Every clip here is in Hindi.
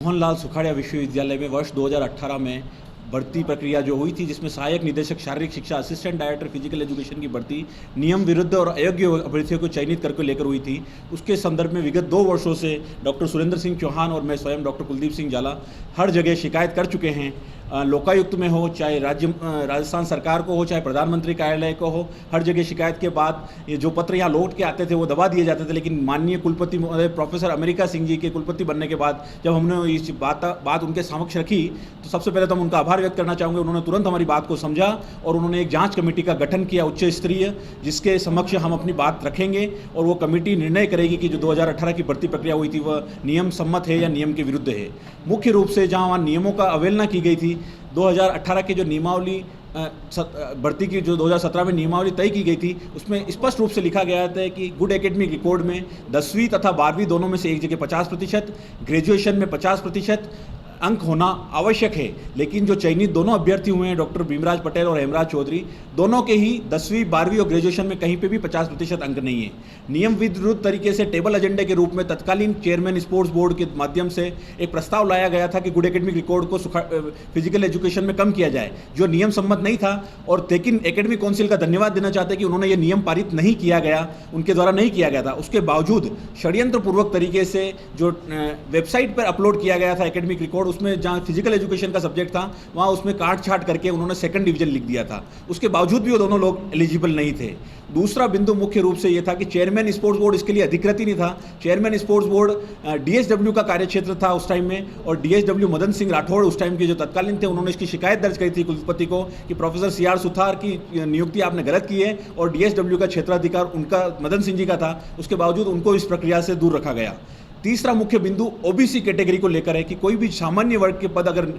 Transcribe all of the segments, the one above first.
मोहनलाल सुखाड़िया विश्वविद्यालय में वर्ष 2018 में भर्ती प्रक्रिया जो हुई थी, जिसमें सहायक निदेशक शारीरिक शिक्षा, असिस्टेंट डायरेक्टर फिजिकल एजुकेशन की भर्ती नियम विरुद्ध और अयोग्य अभ्यर्थियों को चयनित करके लेकर हुई थी। उसके संदर्भ में विगत 2 वर्षों से डॉक्टर सुरेंद्र सिंह चौहान और मैं स्वयं डॉक्टर कुलदीप सिंह झाला हर जगह शिकायत कर चुके हैं। लोकायुक्त में हो, चाहे राजस्थान सरकार को हो, चाहे प्रधानमंत्री कार्यालय को हो, हर जगह शिकायत के बाद ये जो पत्र यहाँ लौट के आते थे वो दबा दिए जाते थे। लेकिन माननीय कुलपति प्रोफेसर अमेरिका सिंह जी के कुलपति बनने के बाद जब हमने इस बात उनके समक्ष रखी, तो सबसे पहले तो हम उनका आभार व्यक्त करना चाहूँगे। उन्होंने तुरंत हमारी बात को समझा और उन्होंने एक जांच कमेटी का गठन किया उच्च स्तरीय, जिसके समक्ष हम अपनी बात रखेंगे और वो कमेटी निर्णय करेगी कि जो 2018 की भर्ती प्रक्रिया हुई थी वह नियम सम्मत है या नियम के विरुद्ध है। मुख्य रूप से जहाँ वहाँ नियमों का अवहेलना की गई थी, 2018 की जो नियमावली भर्ती की जो 2017 में नियमावली तय की गई थी, उसमें स्पष्ट रूप से लिखा गया था कि गुड एकेडमिक रिकॉर्ड में 10वीं तथा 12वीं दोनों में से एक जगह 50%, ग्रेजुएशन में 50% अंक होना आवश्यक है। लेकिन जो चयनित दोनों अभ्यर्थी हुए हैं, डॉक्टर भीमराज पटेल और हेमराज चौधरी, दोनों के ही 10वीं 12वीं और ग्रेजुएशन में कहीं पे भी 50% अंक नहीं है। नियम विरुद्ध तरीके से टेबल एजेंडे के रूप में तत्कालीन चेयरमैन स्पोर्ट्स बोर्ड के माध्यम से एक प्रस्ताव लाया गया था कि गुड एकेडमिक रिकॉर्ड को फिजिकल एजुकेशन में कम किया जाए, जो नियम सम्मत नहीं था। और लेकिन एकेडमिक काउंसिल का धन्यवाद देना चाहते हैं कि उन्होंने ये नियम पारित नहीं किया गया, उनके द्वारा नहीं किया गया था। उसके बावजूद षड्यंत्रपूर्वक तरीके से जो वेबसाइट पर अपलोड किया गया था एकेडमिक रिकॉर्ड, उसमें जहाँ फिजिकल एजुकेशन का सब्जेक्ट था वहाँ उसमें काट छाट करके उन्होंने 2nd डिवीजन लिख दिया था। उसके बावजूद भी वो दोनों लोग एलिजिबल नहीं थे। दूसरा बिंदु मुख्य रूप से ये था कि चेयरमैन स्पोर्ट्स बोर्ड इसके लिए अधिकृत ही नहीं था। चेयरमैन स्पोर्ट्स बोर्ड डीएसडब्ल्यू का कार्यक्षेत्र था उस टाइम में, और डीएसडब्ल्यू मदन सिंह राठौड़ उस टाइम के जो तत्कालीन थे, उन्होंने इसकी शिकायत दर्ज करी थी कुलपति को कि प्रोफेसर सीआर सुथार की नियुक्ति आपने गलत की है, और डीएसडब्ल्यू का क्षेत्राधिकार उनका मदन सिंह जी का था। उसके बावजूद उनको इस प्रक्रिया से दूर रखा गया। तीसरा मुख्य बिंदु ओबीसी कैटेगरी को लेकर है कि कोई भी सामान्य वर्ग के पद अगर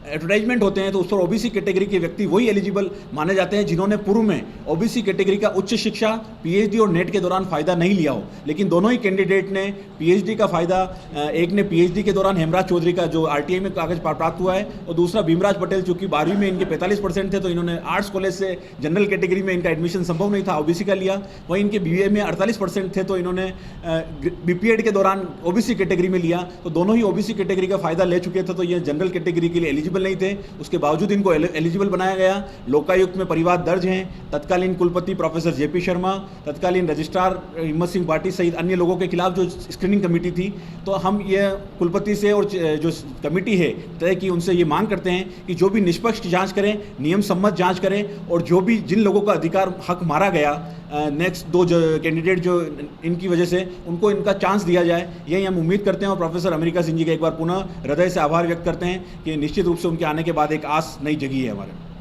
एडवर्टाइजमेंट होते हैं तो उस पर ओबीसी कैटेगरी के व्यक्ति वही एलिजिबल माने जाते हैं जिन्होंने पूर्व में ओबीसी कैटेगरी का उच्च शिक्षा, पीएचडी और नेट के दौरान फ़ायदा नहीं लिया हो। लेकिन दोनों ही कैंडिडेट ने पीएचडी का फ़ायदा, एक ने पीएचडी के दौरान हेमराज चौधरी का जो आरटीआई में कागज प्राप्त हुआ है, और दूसरा भीमराज पटेल, चूँकि 12वीं में इनके 45% थे तो इन्होंने आर्ट्स कॉलेज से जनरल कैटेगरी में इनका एडमिशन संभव नहीं था, ओबीसी का लिया। वहीं इनके बीए में 48% थे तो इन्होंने बीपीएड के दौरान ओबीसी कैटेगरी में लिया। तो दोनों ही ओबीसी कैटेगरी का फ़ायदा ले चुके थे, तो ये जनरल कैटेगरी के लिए एलिजिबल नहीं थे। उसके बावजूद इनको एलिजिबल बनाया गया। लोकायुक्त में परिवाद दर्ज हैं। तत्कालीन कुलपति प्रोफेसर जेपी शर्मा, तत्कालीन रजिस्ट्रार हिम्मत सिंह पाटी सहित अन्य लोगों के खिलाफ जो स्क्रीनिंग कमेटी थी, तो हम ये कुलपति से और जो कमेटी है तय की, उनसे ये मांग करते हैं कि जो भी निष्पक्ष जांच करें, नियम सम्मत जांच करें, और जो भी जिन लोगों का अधिकार हक मारा गया नेक्स्ट 2 कैंडिडेट जो इनकी वजह से, उनको इनका चांस दिया जाए, यही हम उम्मीद करते हैं। और प्रोफेसर अमेरिका सिंह जी का एक बार पुनः हृदय से आभार व्यक्त करते हैं कि निश्चित रूप से उनके आने के बाद एक आस नई जगी है हमारे।